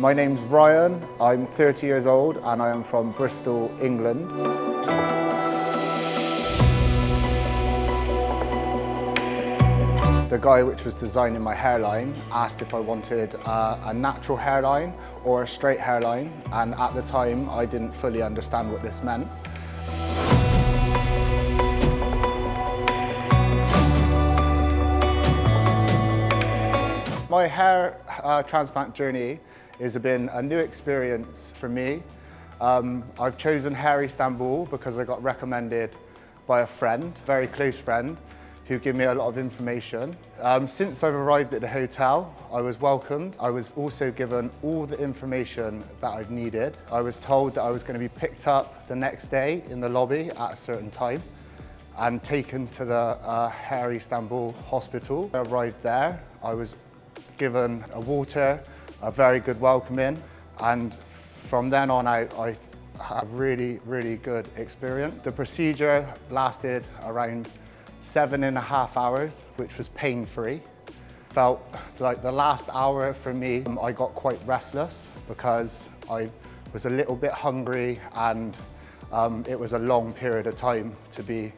My name's Ryan, I'm 30 years old and I am from Bristol, England. The guy which was designing my hairline asked if I wanted a natural hairline or a straight hairline, and at the time I didn't fully understand what this meant. My hair transplant journey has been a new experience for me. I've chosen Hair of Istanbul because I got recommended by a friend, a very close friend, who gave me a lot of information. Since I've arrived at the hotel, I was welcomed. I was also given all the information that I've needed. I was told that I was going to be picked up the next day in the lobby at a certain time and taken to the Hair of Istanbul hospital. I arrived there, I was given a water, a very good welcoming, and from then on out I had a really good experience. The procedure lasted around 7.5 hours, which was pain-free. Felt like the last hour for me, I got quite restless because I was a little bit hungry, and it was a long period of time to be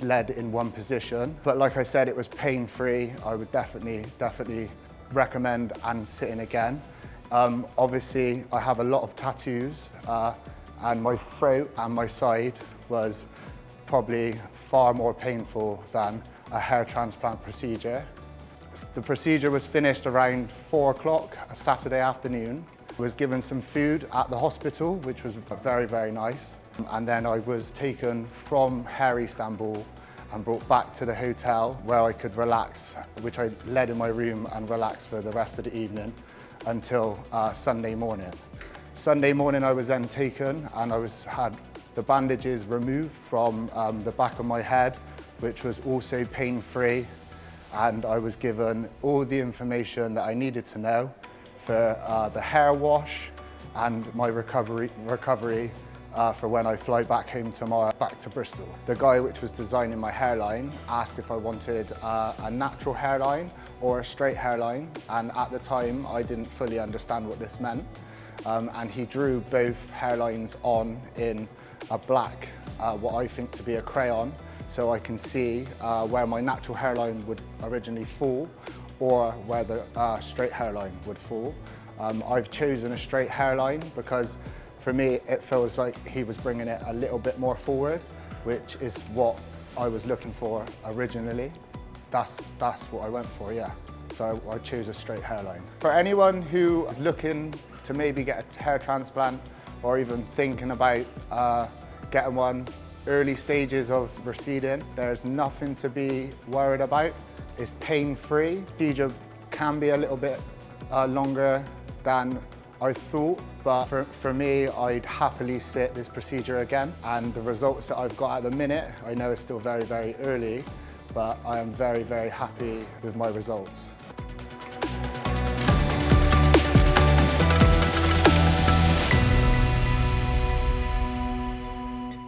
led in one position. But like I said, it was pain-free. I would definitely recommend and sit in again. Obviously, I have a lot of tattoos, and my throat and my side was probably far more painful than a hair transplant procedure. The procedure was finished around 4 o'clock a Saturday afternoon. I was given some food at the hospital, which was very nice. And then I was taken from Hair of Istanbul and brought back to the hotel where I could relax, which I led in my room and relaxed for the rest of the evening until Sunday morning. Sunday morning I was then taken and I had the bandages removed from the back of my head, which was also pain-free, and I was given all the information that I needed to know for the hair wash and my recovery for when I fly back home tomorrow, back to Bristol. The guy which was designing my hairline asked if I wanted a natural hairline or a straight hairline, and at the time I didn't fully understand what this meant. And he drew both hairlines on in a black, what I think to be a crayon, so I can see where my natural hairline would originally fall or where the straight hairline would fall. I've chosen a straight hairline because for me, it feels like he was bringing it a little bit more forward, which is what I was looking for originally. That's what I went for, yeah. So I chose a straight hairline. For anyone who is looking to maybe get a hair transplant or even thinking about getting one, early stages of receding, there's nothing to be worried about. It's pain-free. Procedure can be a little bit longer than I thought, but for me, I'd happily sit this procedure again. And the results that I've got at the minute, I know it's still very early, but I am very happy with my results.